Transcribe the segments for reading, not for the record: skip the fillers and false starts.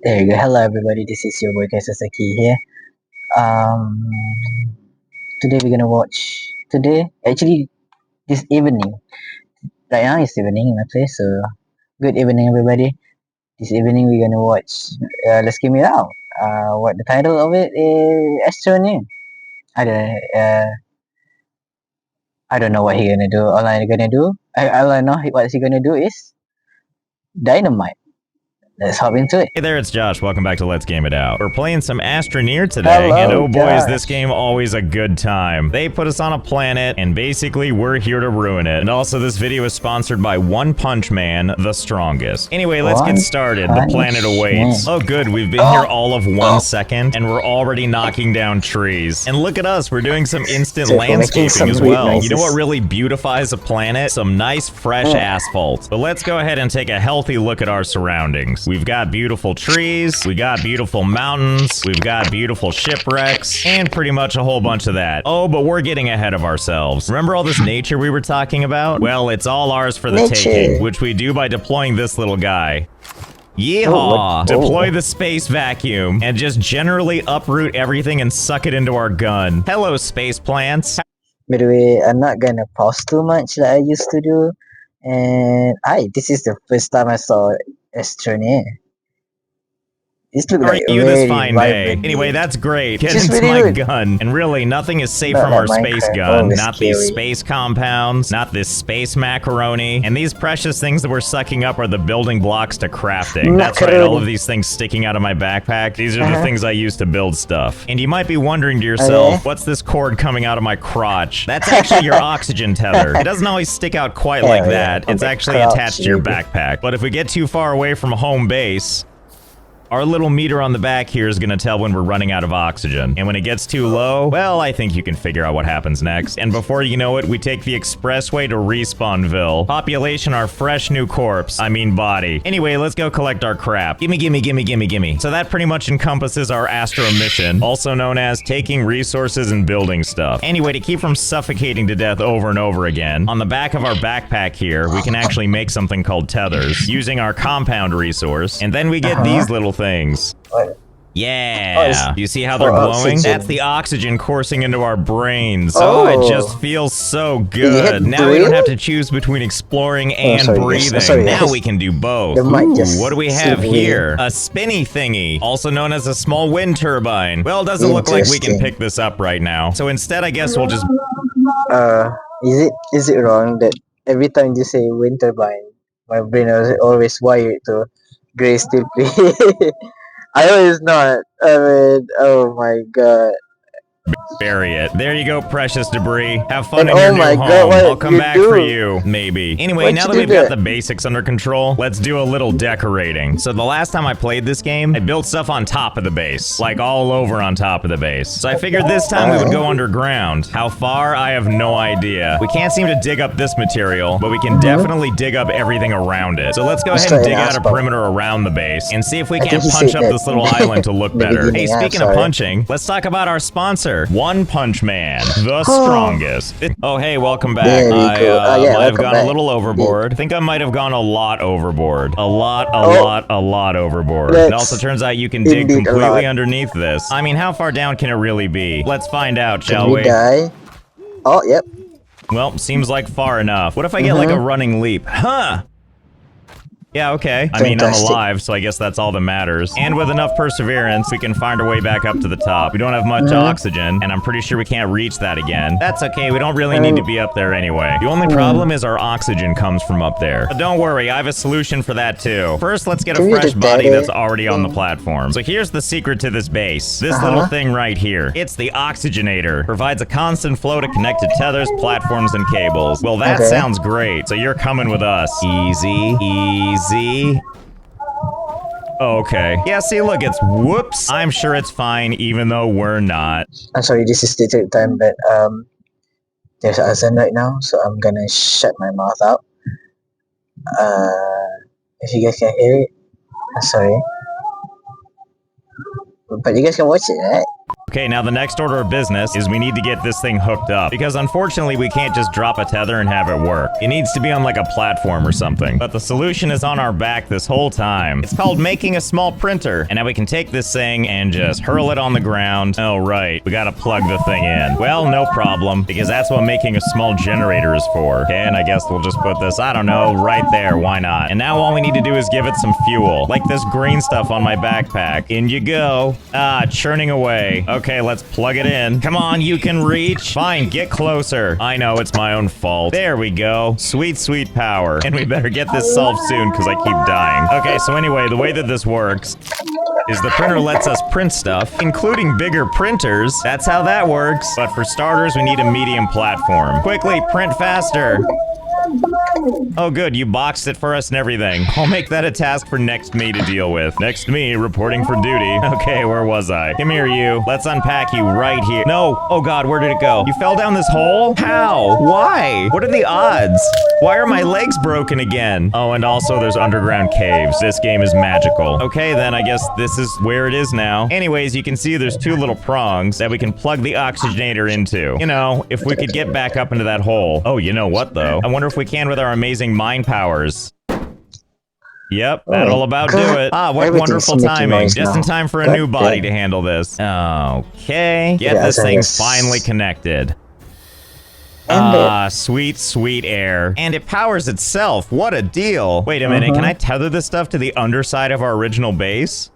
There you go. Hello, everybody. This is your boy Sasaki here. Um, Today we're gonna watch. Today, actually, this evening. Right now, it's evening in my place. So, good evening, everybody. This evening we're gonna watch. Let's Give Me Out. What the title of it is? Astroneer. I don't. I don't know what he gonna do. All I gonna do. All I know what he gonna do is dynamite. Let's hop into it. Hey there, it's Josh. Welcome back to Let's Game It Out. We're playing some Astroneer today, Hello, and oh boy, is this Josh. game always a good time. They put us on a planet, and basically, we're here to ruin it. And also, this video is sponsored by One Punch Man, the strongest. Anyway, let's get started. The planet awaits. Oh good, we've been here all of 1 second, and we're already knocking down trees. And look at us, we're doing some instant So we're making landscaping some as weird well. You know noises. what really beautifies a planet? Some nice, fresh asphalt. But let's go ahead and take a healthy look at our surroundings. We've got beautiful trees, we got beautiful mountains, we've got beautiful shipwrecks, and pretty much a whole bunch of that. Oh, but we're getting ahead of ourselves. Remember all this nature we were talking about? Well, it's all ours for the taking, which we do by deploying this little guy. Yeehaw! Deploy the space vacuum and just generally uproot everything and suck it into our gun. Hello, space plants. By the way, I'm not gonna pause too much like I used to do. And this is the first time I saw Astroneer. This looks How are like a you this very fine day? vibrant Anyway, game. that's great. Get Just into really my good. gun. And really, nothing is safe Not from like our space Minecraft, gun. always Not these scary. space compounds, not this space macaroni. And these precious things that we're sucking up are the building blocks to crafting. That's right, all of these things sticking out of my backpack. These are the things I use to build stuff. And you might be wondering to yourself, what's this cord coming out of my crotch? That's actually your oxygen tether. It doesn't always stick out quite like that. It's actually attached to your backpack. But if we get too far away from home base, our little meter on the back here is gonna tell when we're running out of oxygen. And when it gets too low, well, I think you can figure out what happens next. And before you know it, we take the expressway to Respawnville. Population, our fresh new corpse. I mean body. Anyway, let's go collect our crap. Gimme, gimme, gimme, gimme, gimme. So that pretty much encompasses our Astro mission, also known as taking resources and building stuff. Anyway, to keep from suffocating to death over and over again, on the back of our backpack here, we can actually make something called tethers, using our compound resource. And then we get these little things. Yeah. You see how they're glowing? Oxygen. That's the oxygen coursing into our brains. Oh, it just feels so good. Now we don't have to choose between exploring and breathing. Now we can do both. Ooh, what do we have here? A spinny thingy, also known as a small wind turbine. Well, it doesn't look like we can pick this up right now. So instead, I guess we'll just... Is it wrong that every time you say wind turbine, my brain is always wired to gray steel plate? I know it's not. I mean, oh my god. bury it. There you go, precious debris. Have fun And in your oh new my home. God, what I'll come you back do? for you, maybe. Anyway, Why'd now you that do we've got that? the basics under control, let's do a little decorating. So the last time I played this game, I built stuff on top of the base, like all over on top of the base. So I figured this time we would go underground. How far? I have no idea. We can't seem to dig up this material, but we can definitely dig up everything around it. So let's go ahead and dig out a perimeter around the base and see if we can't think he punch said up that this little island to look in the better. Hey, beginning, yeah, speaking of sorry. punching, let's talk about our sponsor, One Punch Man, the strongest. Oh, hey, welcome back. There you I go. might have welcome gone a back. little overboard. I think I might have gone a lot overboard. A lot overboard. That's It also turns out you can dig indeed a completely lot. underneath this. I mean, how far down can it really be? Let's find out, Can shall we die? Oh, yep. Well, seems like far enough. What if I get like a running leap? Huh! Yeah, okay. I mean, I'm Fantastic. alive, so I guess that's all that matters. And with enough perseverance, we can find our way back up to the top. We don't have much oxygen, and I'm pretty sure we can't reach that again. That's okay, we don't really need to be up there anyway. The only problem is our oxygen comes from up there. But don't worry, I have a solution for that too. First, let's get a Can we fresh just body dead it? that's already on the platform. So here's the secret to this base. This little thing right here. It's the oxygenator. Provides a constant flow to connect to tethers, platforms, and cables. Well, that Okay. sounds great. So you're coming with us. Easy, easy. Okay. Yeah, see, look, it's whoops. I'm sure it's fine, even though we're not. I'm sorry, this is the third time that there's azan right now, so I'm gonna shut my mouth out. If you guys can hear it, I'm sorry. But you guys can watch it, right? Okay, now the next order of business is we need to get this thing hooked up, because unfortunately we can't just drop a tether and have it work. It needs to be on like a platform or something. But the solution is on our back this whole time. It's called making a small printer. And now we can take this thing and just hurl it on the ground. Oh, right. We gotta plug the thing in. Well, no problem, because that's what making a small generator is for. Okay, and I guess we'll just put this, I don't know, right there. Why not? And now all we need to do is give it some fuel. Like this green stuff on my backpack. In you go. Ah, churning away. Okay, let's plug it in. Come on, you can reach. Fine, get closer. I know, it's my own fault. There we go. Sweet, sweet power. And we better get this solved soon, because I keep dying. Okay, so anyway, the way that this works is the printer lets us print stuff, including bigger printers. That's how that works. But for starters, we need a medium platform. Quickly, print faster. Oh good, you boxed it for us and everything. I'll make that a task for next me to deal with. Next me, reporting for duty. Okay, where was I? Come here, you. Let's unpack you right here. No! Oh god, where did it go? You fell down this hole? How? Why? What are the odds? Why are my legs broken again? Oh, and also there's underground caves. This game is magical. Okay, then I guess this is where it is now. Anyways, you can see there's two little prongs that we can plug the oxygenator into. You know, if we could get back up into that hole. Oh, you know what though? I wonder if we can with our amazing mind powers. Yep, that'll about do it. Ah, what wonderful timing. Just in time for a new body to handle this. Okay. Get this thing finally connected. Ah, sweet, sweet air. And it powers itself. What a deal. Wait a minute, can I tether this stuff to the underside of our original base?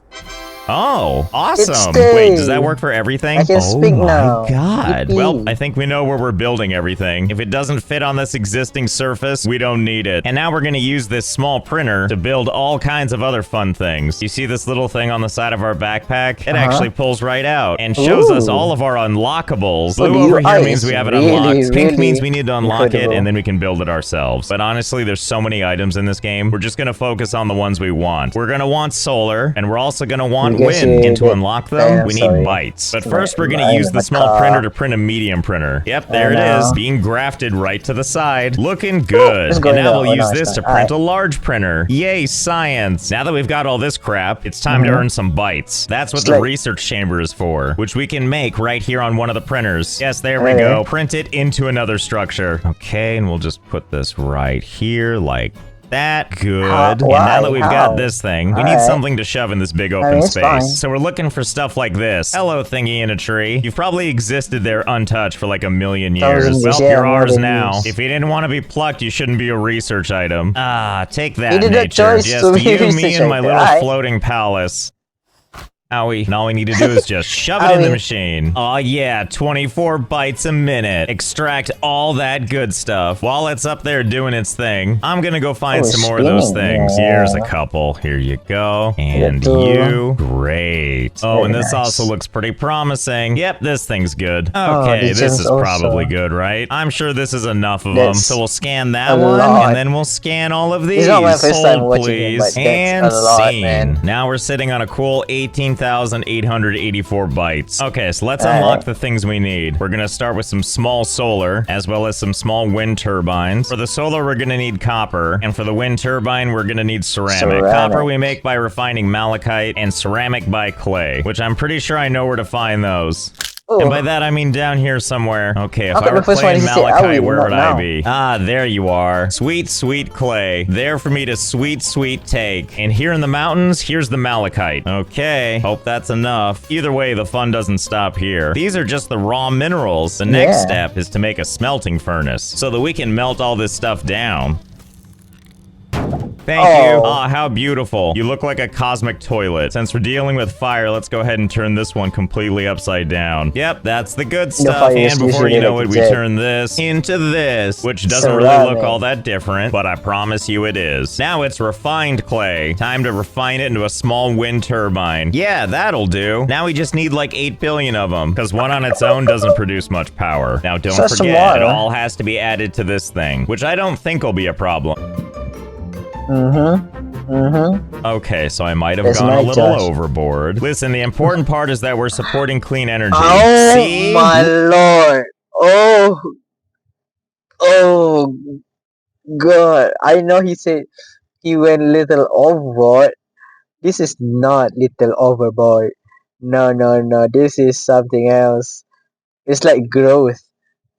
Oh, awesome. Wait, does that work for everything? I can speak now. Oh my god. Well, I think we know where we're building everything. If it doesn't fit on this existing surface, we don't need it. And now we're gonna use this small printer to build all kinds of other fun things. You see this little thing on the side of our backpack? It actually pulls right out and shows us all of our unlockables. Blue over here means we have it unlocked. Pink means we need to unlock it, and then we can build it ourselves. But honestly, there's so many items in this game. We're just gonna focus on the ones we want. We're gonna want solar, and we're also gonna want wind, and to unlock them, we need bytes. But first, we're gonna use the small printer to print a medium printer. Yep, there it is, being grafted right to the side. Looking good. And now we'll use this to print a large printer. Yay, science! Now that we've got all this crap, it's time to earn some bytes. That's what the research chamber is for, which we can make right here on one of the printers. Yes, there we go. Print it into another structure. Okay, and we'll just put this right here, like that. Good. And now that we've got this thing, we need something to shove in this big open space. So we're looking for stuff like this. Hello, thingy in a tree. You've probably existed there untouched for like a million years. Well, you're ours now. If you didn't want to be plucked, you shouldn't be a research item. Ah, take that, nature. Just you, me, and my little floating palace. Owie. And all we need to do is just shove it in the machine. Aw, yeah, 24 bytes a minute. Extract all that good stuff. While it's up there doing its thing, I'm gonna go find some more of those things. Here's a couple. Here you go. And you. Great. Oh, and this also looks pretty promising. Yep, this thing's good. Okay, this is probably good, right? I'm sure this is enough of them. So we'll scan that one, and then we'll scan all of these. Hold, please. And scene. Now we're sitting on a cool 18,884 bytes. Okay, so let's unlock the things we need. We're gonna start with some small solar, as well as some small wind turbines. For the solar, we're gonna need copper, and for the wind turbine, we're gonna need ceramic. Copper we make by refining malachite, and ceramic by clay, which I'm pretty sure I know where to find those. And by that, I mean down here somewhere. Okay, if I were clay and malachite, where would I be? Ah, there you are. Sweet, sweet clay. There for me to sweet, sweet take. And here in the mountains, here's the malachite. Okay, hope that's enough. Either way, the fun doesn't stop here. These are just the raw minerals. The next step is to make a smelting furnace, so that we can melt all this stuff down. Thank you. Ah, how beautiful. You look like a cosmic toilet. Since we're dealing with fire, let's go ahead and turn this one completely upside down. Yep, that's the good stuff. And before you know it, we turn this into this, which doesn't really look all that different, but I promise you it is. Now it's refined clay. Time to refine it into a small wind turbine. Yeah, that'll do. Now we just need like 8 billion of them, because one on its own doesn't produce much power. Now don't forget, it all has to be added to this thing, which I don't think will be a problem. Okay, so I might have gone a little overboard. Listen, the important part is that we're supporting clean energy. See? My lord. Oh god. I know he said he went little overboard. This is not little overboard. No. This is something else. It's like growth.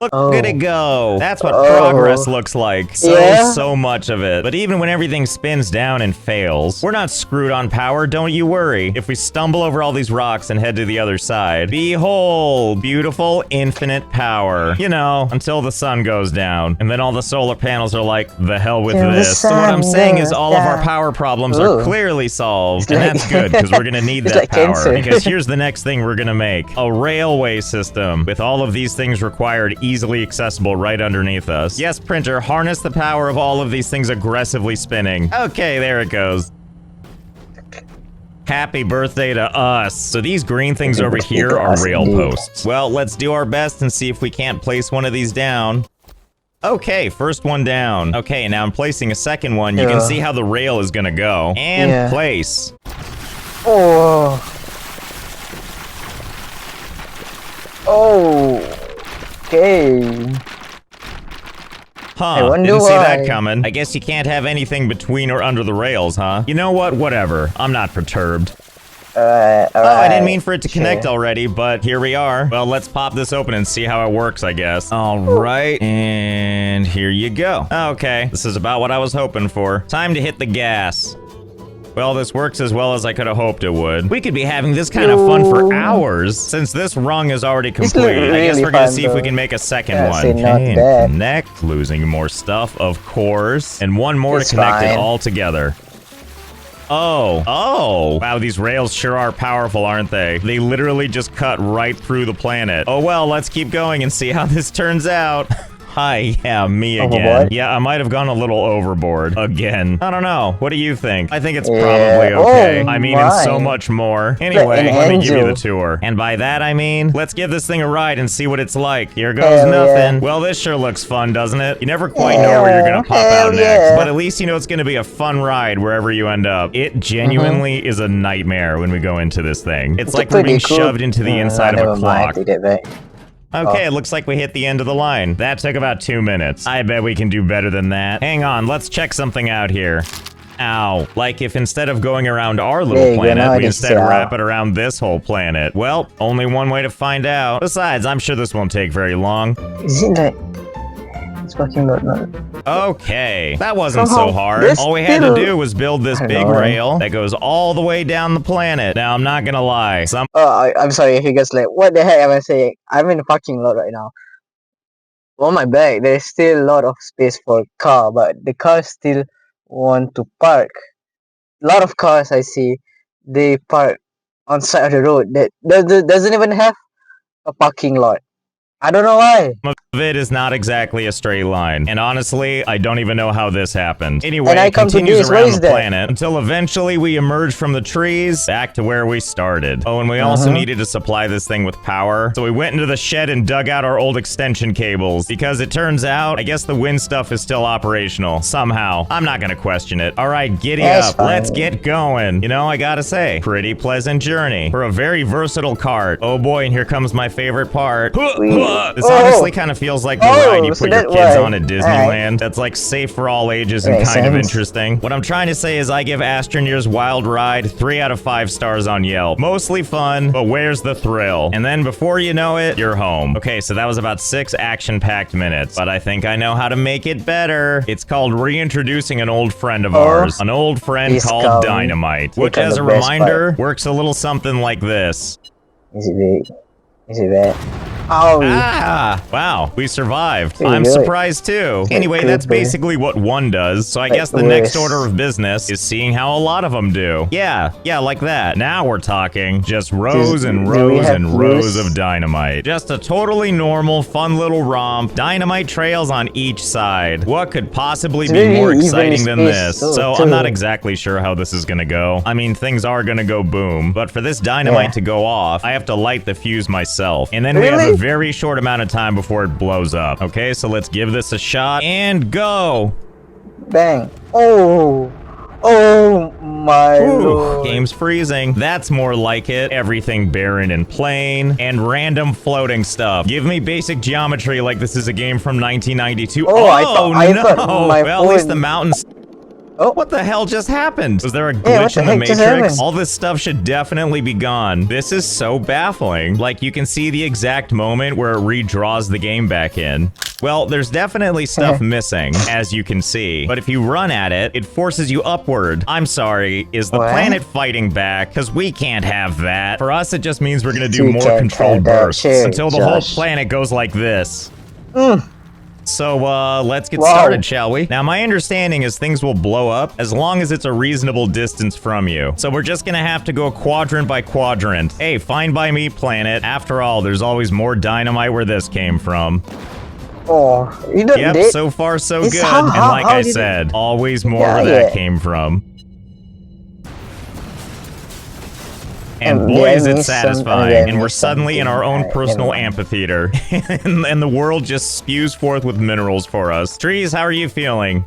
Look at it go. That's what Oh. progress looks like. Yeah. So much of it. But even when everything spins down and fails, we're not screwed on power, don't you worry. If we stumble over all these rocks and head to the other side, behold, beautiful infinite power. You know, until the sun goes down. And then all the solar panels are like, the hell with Till the this. So what I'm sun saying is goes all of our down. power problems Ooh. are clearly solved. And like- that's good, because we're gonna need It's that like power. cancer. Because here's the next thing we're gonna make. A railway system with all of these things required easily accessible right underneath us. Yes, printer, harness the power of all of these things aggressively spinning. Okay, there it goes. Happy birthday to us. So these green things over here are rail posts. Well, let's do our best and see if we can't place one of these down. Okay, first one down. Okay, now I'm placing a second one. You can see how the rail is gonna go. And place. Oh. Okay. Huh, wonder didn't see that why. coming. I guess you can't have anything between or under the rails, huh? You know what? Whatever. I'm not perturbed. Alright. Oh, I didn't mean for it to connect already, but here we are. Well, let's pop this open and see how it works, I guess. All right, and here you go. Okay, this is about what I was hoping for. Time to hit the gas. Well, this works as well as I could have hoped it would. We could be having this kind of fun for hours. Since this rung is already complete, I guess we're gonna see if we can make a second one. Okay, and connect, losing more stuff, of course. And one more to connect it all together. Oh. Wow, these rails sure are powerful, aren't they? They literally just cut right through the planet. Oh well, let's keep going and see how this turns out. Hi, yeah, me again. Overboard? Yeah, I might have gone a little overboard again. I don't know. What do you think? I think it's probably okay. Oh, I mean, and so much more. Anyway, let me give you the tour. And by that, I mean, let's give this thing a ride and see what it's like. Here goes nothing. Well, this sure looks fun, doesn't it? You never quite know where you're gonna pop out next, but at least you know it's gonna be a fun ride wherever you end up. It genuinely is a nightmare when we go into this thing. It's like we're being shoved into the inside of a clock. Okay, it looks like we hit the end of the line. That took about 2 minutes. I bet we can do better than that. Hang on, let's check something out here. Ow. Like if instead of going around our little planet, we instead wrap it around this whole planet. Well, only one way to find out. Besides, I'm sure this won't take very long. Is it like... It's fucking not... Okay, that wasn't so hard. All we had to do was build this big rail that goes all the way down the planet. Now, I'm not gonna lie. I'm sorry if you guys like, what the heck am I saying? I'm in a parking lot right now. On my back, there's still a lot of space for car, but the cars still want to park. A lot of cars I see, they park on side of the road that doesn't even have a parking lot. I don't know why. Of it is not exactly a straight line, and honestly, I don't even know how this happened. Anyway, And I it come to continues this, around what the is that? planet until eventually we emerge from the trees back to where we started. Oh, and we also needed to supply this thing with power, so we went into the shed and dug out our old extension cables, because it turns out, I guess the wind stuff is still operational, somehow. I'm not gonna question it. Alright, giddy up, let's get going. You know, I gotta say, pretty pleasant journey for a very versatile cart. Oh boy, and here comes my favorite part. This honestly kind of feels like the ride you put your kids on at Disneyland. That's like safe for all ages and kind of interesting. What I'm trying to say is I give Astroneer's Wild Ride 3 out of 5 stars on Yelp. Mostly fun, but where's the thrill? And then before you know it, you're home. Okay, so that was about 6 action-packed minutes, but I think I know how to make it better. It's called reintroducing an old friend of ours. An old friend called Dynamite, which as a reminder, works a little something like this. Is it big? Is it bad? Oh. Ah! Wow, we survived. I'm surprised too. Anyway, that's basically what one does, so I guess the next order of business is seeing how a lot of them do. Yeah, like that. Now we're talking. Just rows and rows and rows of dynamite. Just a totally normal, fun little romp. Dynamite trails on each side. What could possibly be more exciting than this? So I'm not exactly sure how this is gonna go. I mean, things are gonna go boom, but for this dynamite to go off, I have to light the fuse myself. And then we have a very short amount of time before it blows up. Okay, so let's give this a shot and go. Bang. Oh my lord. Game's freezing. That's more like it. Everything barren and plain and random floating stuff. Give me basic geometry like this is a game from 1992. I thought well, at least the mountains Oh, What the hell just happened? Was there a Yeah, what glitch the in the heck just Matrix? happened? All this stuff should definitely be gone. This is so baffling. Like, you can see the exact moment where it redraws the game back in. Well, there's definitely stuff missing, as you can see. But if you run at it, it forces you upward. I'm sorry, is the What? planet fighting back? Because we can't have that. For us, it just means we're gonna do We more can't controlled have that bursts shit, until the whole Josh. planet goes like this. So, let's get Wow. started, shall we? Now, my understanding is things will blow up as long as it's a reasonable distance from you. So we're just gonna have to go quadrant by quadrant. Hey, fine by me, planet. After all, there's always more dynamite where this came from. Oh, you don't Yep, did. so far so It's good. how- And how- like how I did it- said, always more Yeah, where that yeah. came from. And And boy, then is it miss some- satisfying. then And we're miss suddenly in something. our own Alright, personal never mind. amphitheater. and the world just spews forth with minerals for us. Trees, how are you feeling?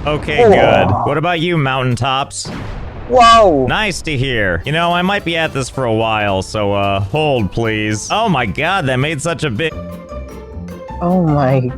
Okay, Oh. good. What about you, mountaintops? Wow. Nice to hear. You know, I might be at this for a while, so, hold, please. Oh my god, that made such a big... Oh my.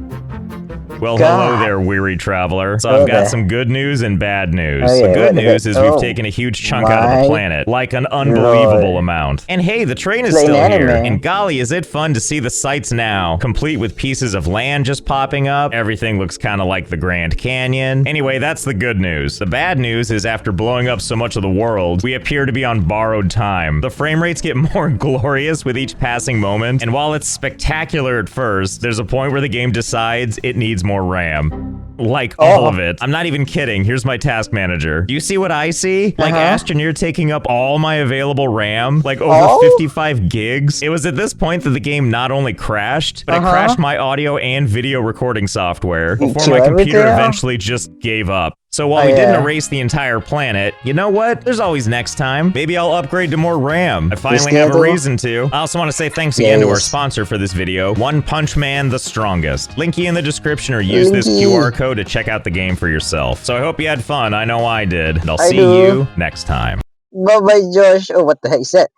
Well, God. hello there, weary traveler. So Hello I've got there. some good news and bad news. Oh, The yeah, good what the news heck? is we've Oh, taken a huge chunk out of my the planet, like an unbelievable Lord. amount. And hey, the train is It's like still an here. anime. And golly, is it fun to see the sights now, complete with pieces of land just popping up. Everything looks kind of like the Grand Canyon. Anyway, that's the good news. The bad news is after blowing up so much of the world, we appear to be on borrowed time. The frame rates get more glorious with each passing moment, and while it's spectacular at first, there's a point where the game decides it needs more RAM. Like all of it. I'm not even kidding. Here's my task manager. Do you see what I see? Like Ashton, you're taking up all my available RAM, like over 55 gigs. It was at this point that the game not only crashed, but it crashed my audio and video recording software before my computer eventually just gave up. So while we didn't erase the entire planet, you know what? There's always next time. Maybe I'll upgrade to more RAM. I finally have a reason to. I also want to say thanks again to our sponsor for this video, One Punch Man the Strongest. Linky in the description or use this QR code to check out the game for yourself. So I hope you had fun. I know I did. And I'll see you next time. Bye-bye, Josh. Oh, what the heck is that?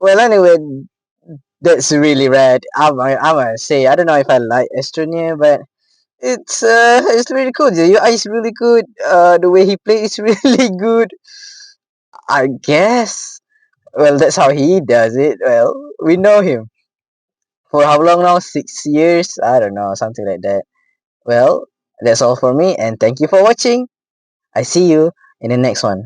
Well, anyway, that's really rad. I'm gonna say, I don't know if I like Astroneer, but it's really cool. The UI is really good. The way he plays is really good. I guess. Well, that's how he does it. Well, we know him. For how long now? 6 years? I don't know, something like that. Well, that's all for me, and thank you for watching. I see you in the next one.